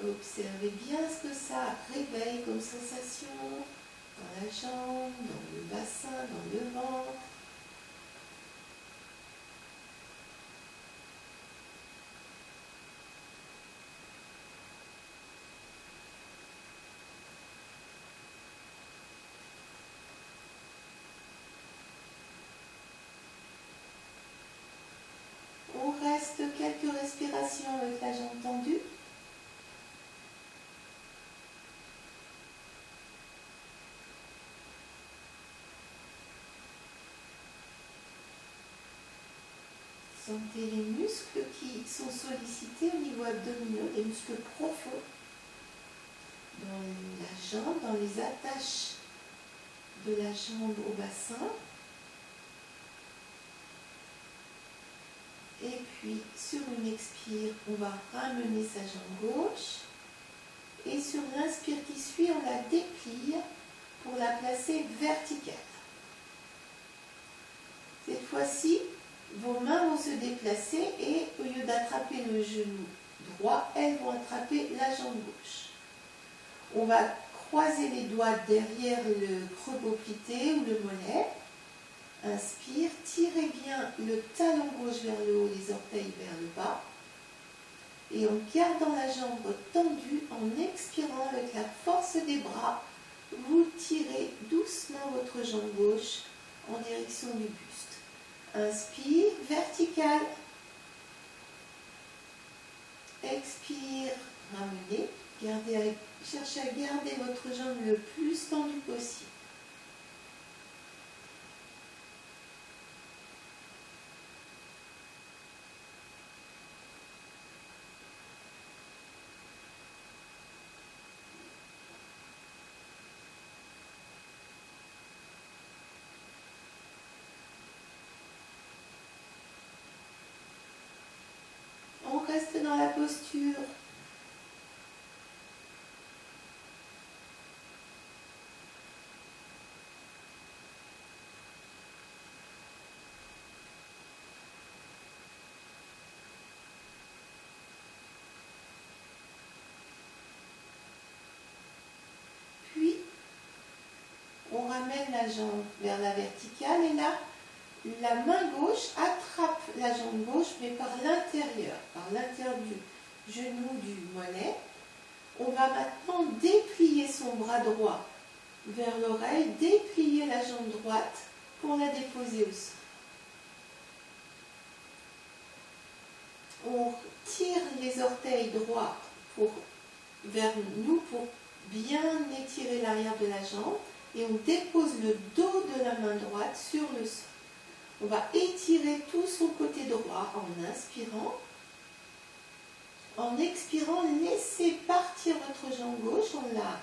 Observez bien ce que ça réveille comme sensation dans la jambe, dans le bassin, dans le ventre. On reste quelques respirations avec la jambe tendue. Sentez les muscles qui sont sollicités au niveau abdominal, les muscles profonds dans la jambe, dans les attaches de la jambe au bassin. Et puis sur une expire, on va ramener sa jambe gauche. Et sur l'inspire qui suit, on la déplie pour la placer verticale. Cette fois-ci, vos mains vont se déplacer et au lieu d'attraper le genou droit, elles vont attraper la jambe gauche. On va croiser les doigts derrière le creux poplité ou le mollet. Inspire, tirez bien le talon gauche vers le haut, les orteils vers le bas. Et en gardant la jambe tendue, en expirant avec la force des bras, vous tirez doucement votre jambe gauche en direction du buste. Inspire, vertical. Expire, ramenez. Cherchez à garder votre jambe le plus tendue possible. On reste dans la posture. Puis, on ramène la jambe vers la verticale et là, la main gauche attrape la jambe gauche, mais par l'intérieur du genou, du mollet. On va maintenant déplier son bras droit vers l'oreille, déplier la jambe droite pour la déposer au sol. On tire les orteils droits vers nous pour bien étirer l'arrière de la jambe et on dépose le dos de la main droite sur le sol. On va étirer tout son côté droit en inspirant. En expirant, laissez partir votre jambe gauche en la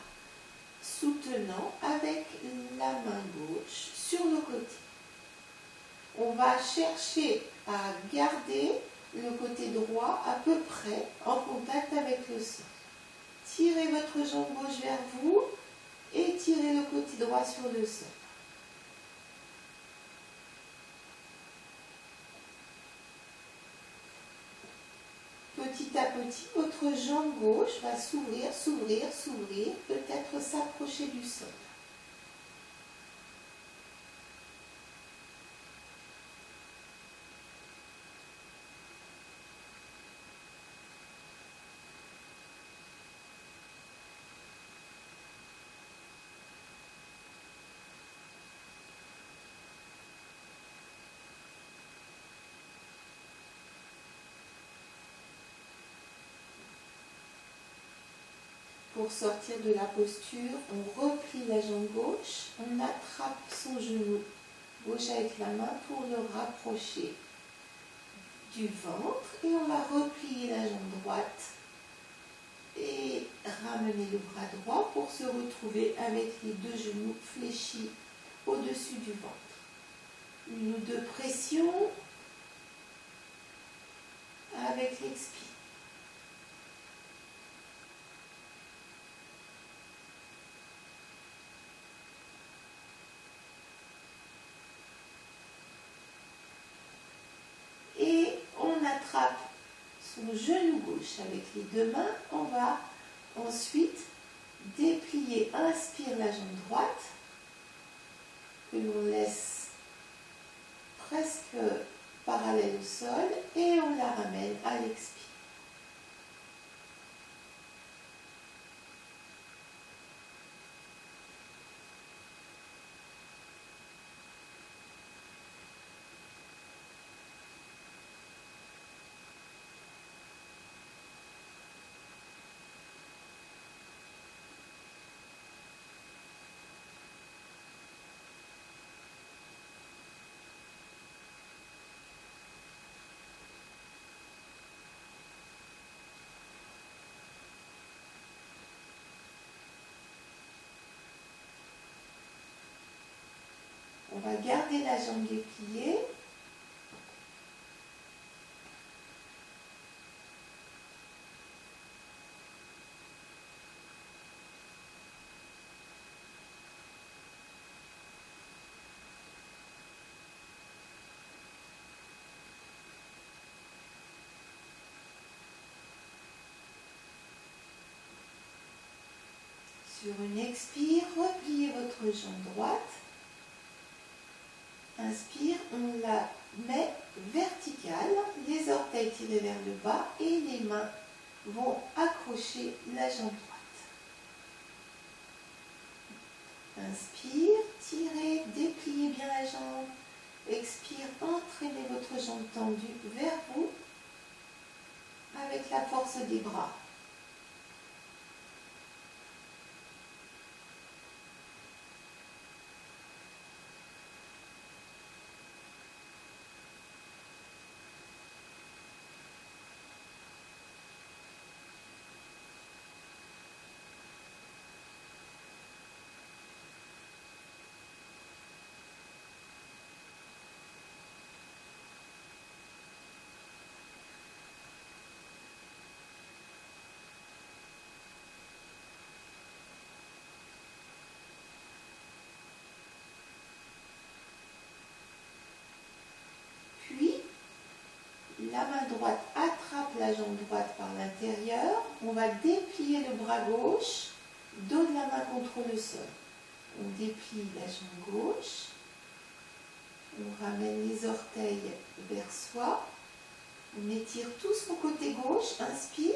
soutenant avec la main gauche sur le côté. On va chercher à garder le côté droit à peu près en contact avec le sol. Tirez votre jambe gauche vers vous et tirez le côté droit sur le sol. Petit à petit, votre jambe gauche va s'ouvrir, peut-être s'approcher du sol. Pour sortir de la posture, on replie la jambe gauche, on attrape son genou gauche avec la main pour le rapprocher du ventre et on va replier la jambe droite et ramener le bras droit pour se retrouver avec les deux genoux fléchis au-dessus du ventre. Une ou deux pressions avec l'expire. Attrape son genou gauche avec les deux mains. On va ensuite déplier, inspire la jambe droite que l'on laisse presque parallèle au sol et on la ramène à l'expire. va garder la jambe dépliée. Sur une expire, repliez votre jambe droite. Inspire, on la met verticale, les orteils tirés vers le bas et les mains vont accrocher la jambe droite. Inspire, tirez, dépliez bien la jambe. Expire, entraînez votre jambe tendue vers vous avec la force des bras. Puis, la main droite attrape la jambe droite par l'intérieur. On va déplier le bras gauche, dos de la main contre le sol. On déplie la jambe gauche. On ramène les orteils vers soi. On étire tous au côté gauche. Inspire.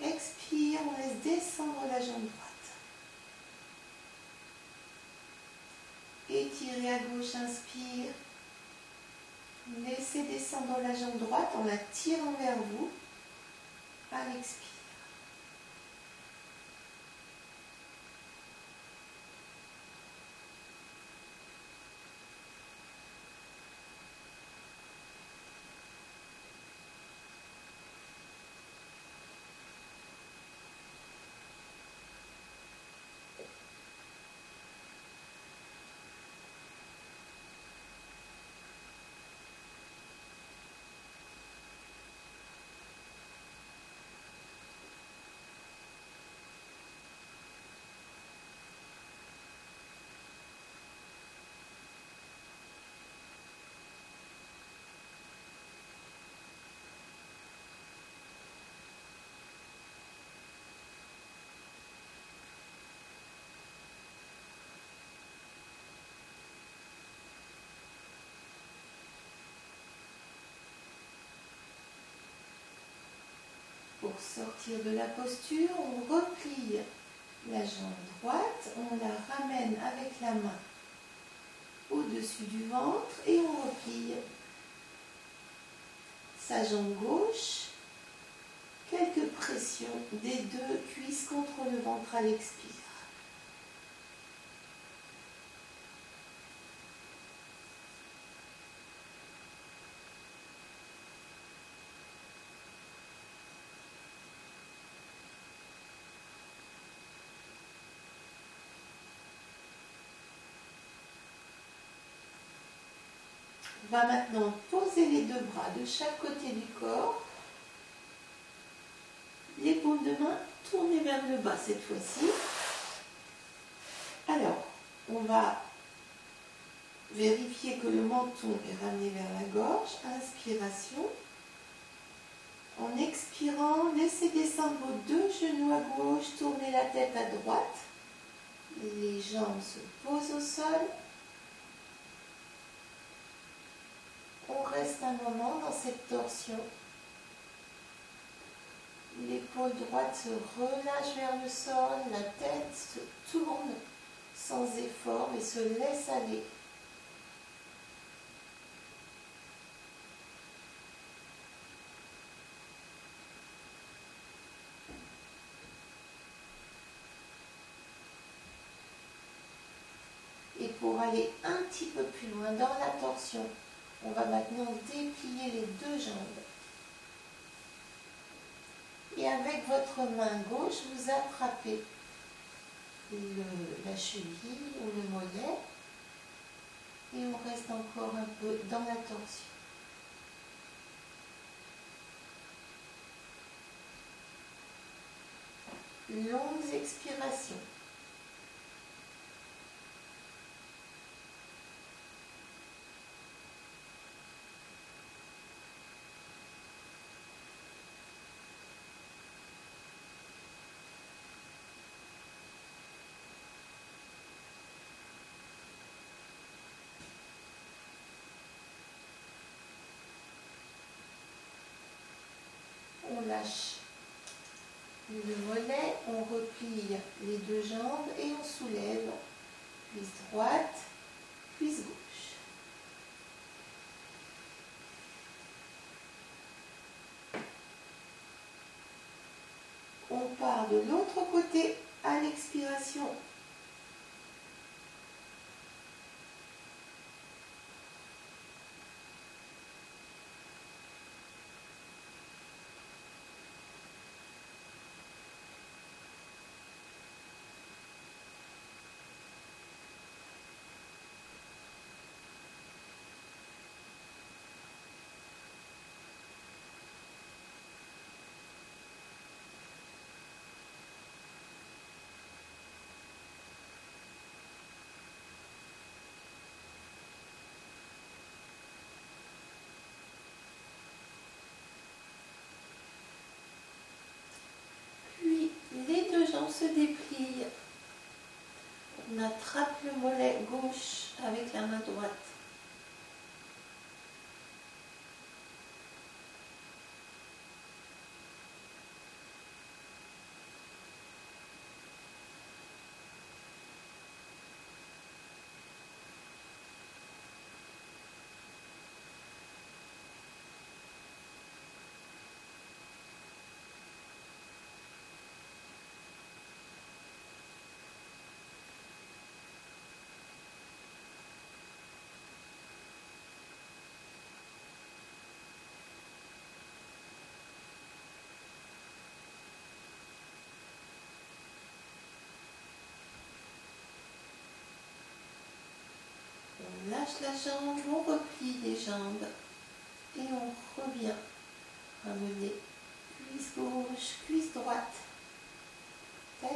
Expire. On laisse descendre la jambe droite. Étirez à gauche. Inspire. Laissez descendre la jambe droite en la tirant vers vous à l'expire. Pour sortir de la posture, on replie la jambe droite, on la ramène avec la main au-dessus du ventre et on replie sa jambe gauche. Quelques pressions des deux cuisses contre le ventre à l'expire. On va maintenant poser les deux bras de chaque côté du corps. Les paumes de main tournées vers le bas cette fois-ci. Alors, on va vérifier que le menton est ramené vers la gorge. Inspiration. En expirant, laissez descendre vos deux genoux à gauche, tournez la tête à droite. Les jambes se posent au sol. On reste un moment dans cette torsion. L'épaule droite se relâche vers le sol, la tête se tourne sans effort et se laisse aller. Et pour aller un petit peu plus loin dans la torsion, on va maintenant déplier les deux jambes. Et avec votre main gauche, vous attrapez la cheville ou le mollet Et on reste encore un peu dans la tension. Longues expirations. On lâche le mollet, on replie les deux jambes et on soulève, cuisse droite, cuisse gauche. On part de l'autre côté à l'expiration. Les deux jambes se déplient. On attrape le mollet gauche avec la main droite. On lâche la jambe, on replie les jambes et on revient. Ramener cuisse gauche, cuisse droite, tête.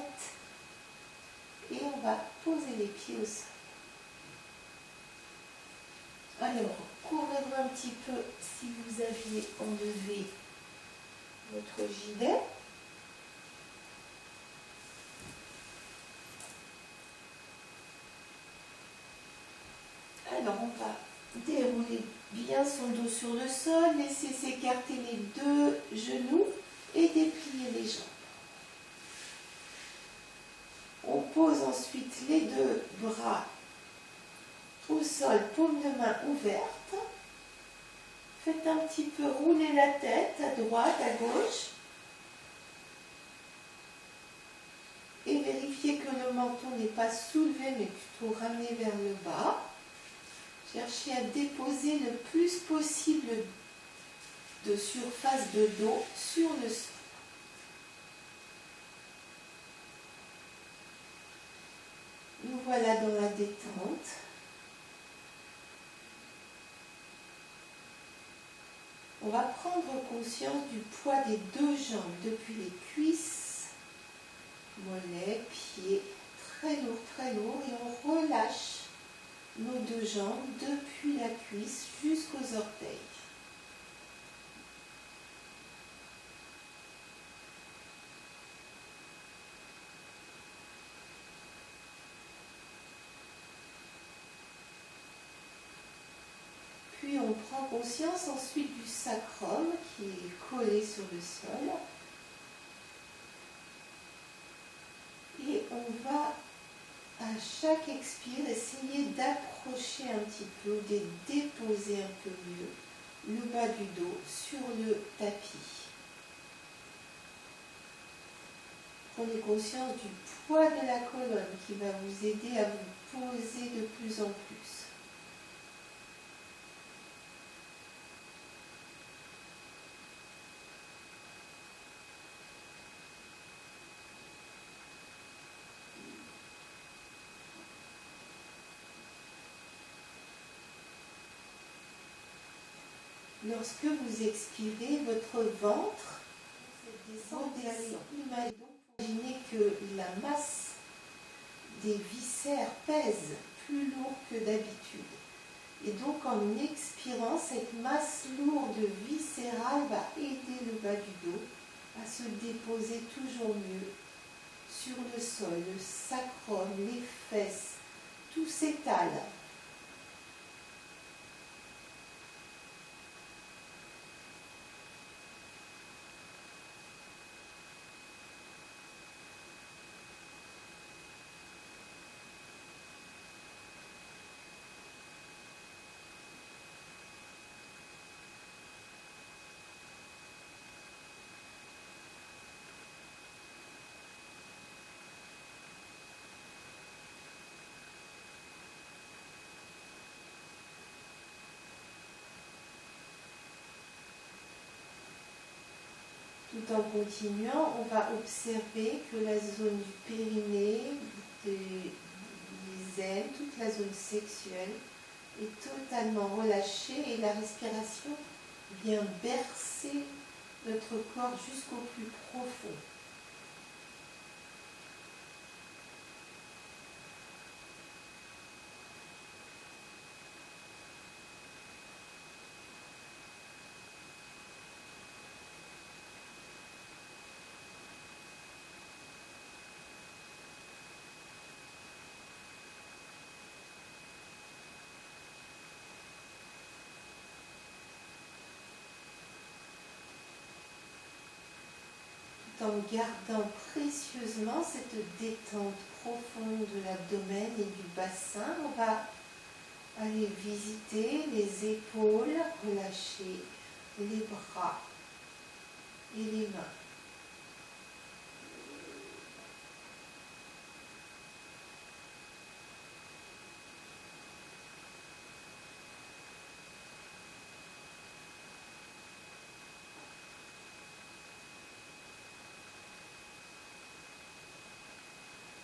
Et on va poser les pieds au sol. Alors, couvrez-vous un petit peu si vous aviez enlevé votre gilet. Alors, on va dérouler bien son dos sur le sol, laisser s'écarter les deux genoux et déplier les jambes. On pose ensuite les deux bras au sol, paume de main ouverte. Faites un petit peu rouler la tête à droite, à gauche. Et vérifiez que le menton n'est pas soulevé, mais plutôt ramené vers le bas. Cherchez à déposer le plus possible de surface de dos sur le sol. Nous voilà dans la détente. On va prendre conscience du poids des deux jambes depuis les cuisses, mollets, pieds, très lourd, et on relâche nos deux jambes depuis la cuisse jusqu'aux orteils. Puis on prend conscience ensuite du sacrum qui est collé sur le sol. Et on va à chaque expire essayer d'approcher un petit peu, de déposer un peu mieux le bas du dos sur le tapis. Prenez conscience du poids de la colonne qui va vous aider à vous poser de plus en plus. Lorsque vous expirez, votre ventre descend. Imaginez que la masse des viscères pèse plus lourd que d'habitude. Et donc en expirant, cette masse lourde viscérale va aider le bas du dos à se déposer toujours mieux sur le sol, le sacrum, les fesses, tout s'étale. Tout en continuant, on va observer que la zone du périnée, des aines, toute la zone sexuelle est totalement relâchée et la respiration vient bercer notre corps jusqu'au plus profond. En gardant précieusement cette détente profonde de l'abdomen et du bassin, on va aller visiter les épaules, relâcher les bras et les mains.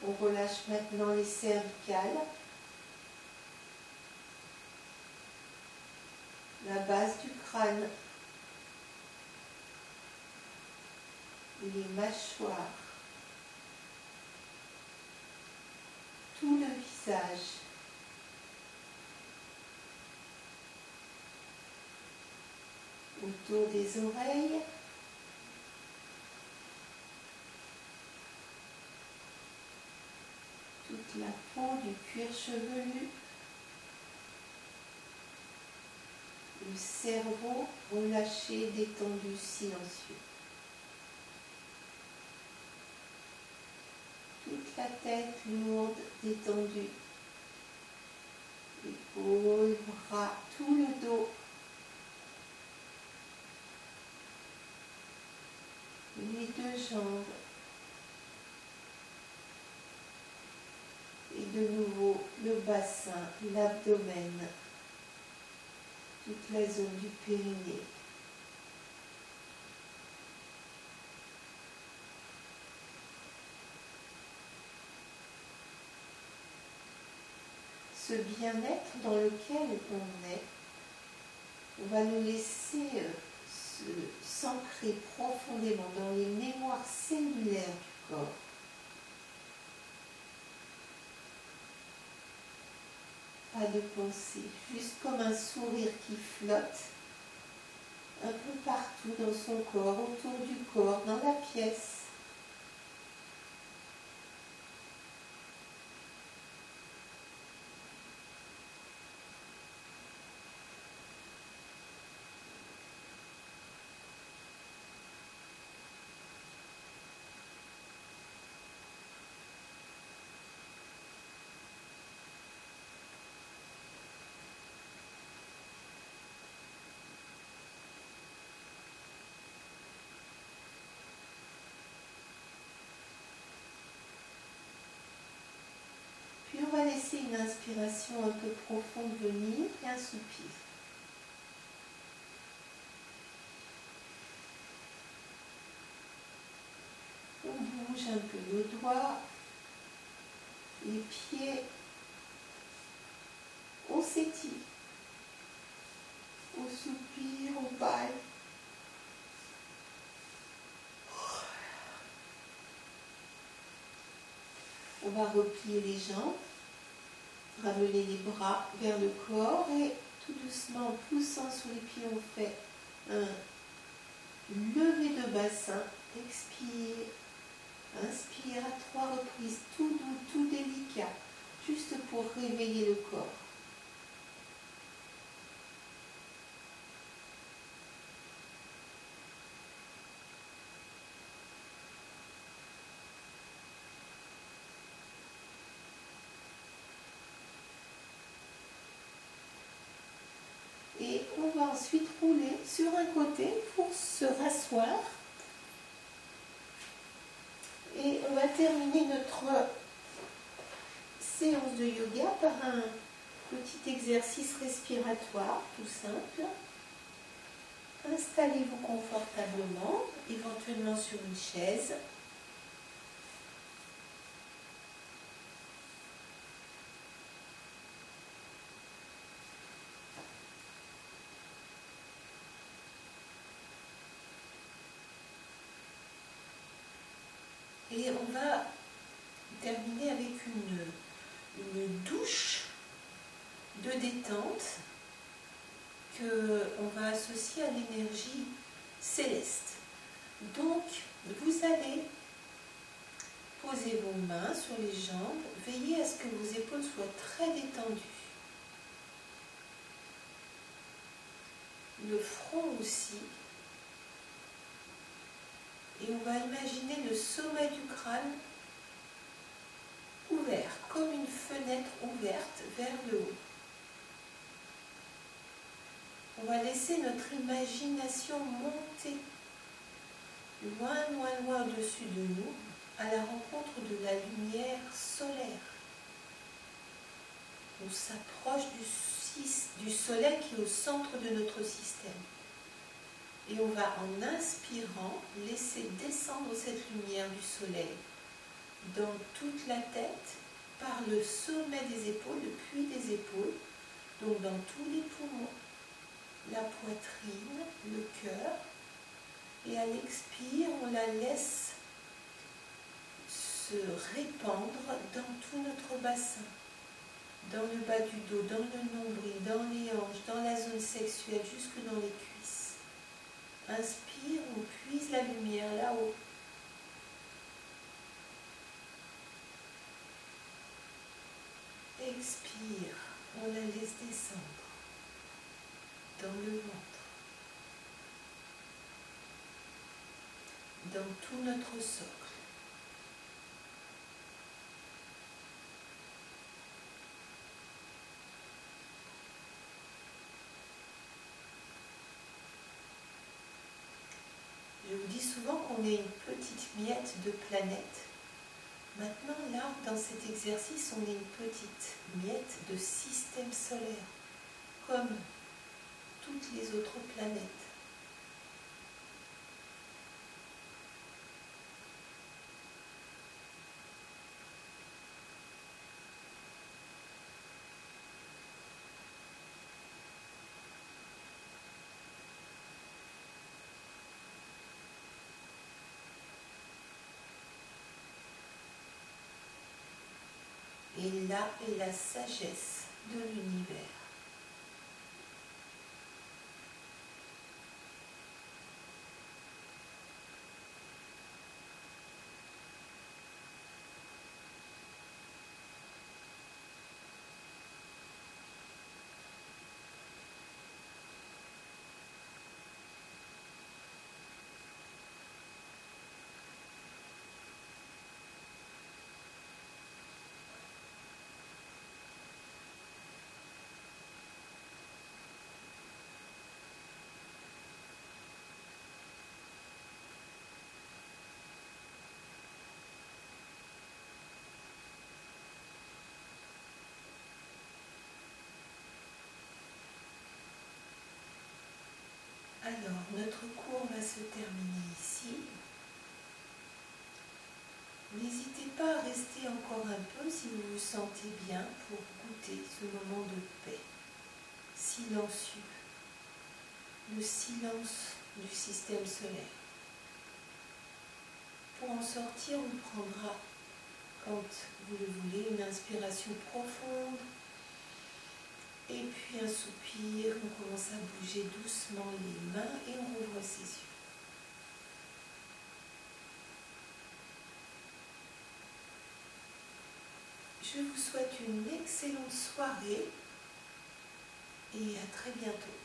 On relâche maintenant les cervicales, la base du crâne, les mâchoires, tout le visage. Autour des oreilles, toute la peau du cuir chevelu, le cerveau relâché, détendu, silencieux. Toute la tête lourde, détendue, épaules, bras, tout le dos. Les deux jambes. Et de nouveau le bassin, l'abdomen, toute la zone du périnée. Ce bien-être dans lequel on est, on va le laisser s'ancrer profondément dans les mémoires cellulaires du corps. Pas de pensée, juste comme un sourire qui flotte un peu partout dans son corps, autour du corps, dans la pièce. Puis on va laisser une inspiration un peu profonde venir et un soupir. On bouge un peu nos doigts, les pieds, on s'étire. On soupire, on On va replier les jambes, ramener les bras vers le corps et tout doucement, en poussant sur les pieds, on fait un lever de bassin. Expire, inspire à 3 reprises, tout doux, tout délicat, juste pour réveiller le corps. Et on va ensuite rouler sur un côté pour se rasseoir. Et on va terminer notre séance de yoga par un petit exercice respiratoire tout simple. Installez-vous confortablement, éventuellement sur une chaise. Et on va terminer avec une douche de détente qu'on va associer à l'énergie céleste. Donc, vous allez poser vos mains sur les jambes, veillez à ce que vos épaules soient très détendues. Le front aussi. Et on va imaginer le sommet du crâne ouvert, comme une fenêtre ouverte vers le haut. On va laisser notre imagination monter loin, loin, loin au-dessus de nous, à la rencontre de la lumière solaire. On s'approche du soleil qui est au centre de notre système. Et on va, en inspirant, laisser descendre cette lumière du soleil dans toute la tête, par le sommet des épaules, le puits des épaules, donc dans tous les poumons, la poitrine, le cœur. Et à l'expire, on la laisse se répandre dans tout notre bassin, dans le bas du dos, dans le nombril, dans les hanches, dans la zone sexuelle, jusque dans les cuisses. Inspire, on puise la lumière là-haut. Expire, on la laisse descendre dans le ventre, dans tout notre socle. Je vous dis souvent qu'on est une petite miette de planète. Maintenant, là, dans cet exercice, on est une petite miette de système solaire, comme toutes les autres planètes. Et là est la sagesse de l'univers. Alors, notre cours va se terminer ici. N'hésitez pas à rester encore un peu si vous vous sentez bien pour goûter ce moment de paix silencieux, le silence du système solaire. Pour en sortir, on prendra quand vous le voulez. Une inspiration profonde. Et puis un soupir. On commence à bouger doucement les mains et on rouvre ses yeux. Je vous souhaite une excellente soirée et à très bientôt.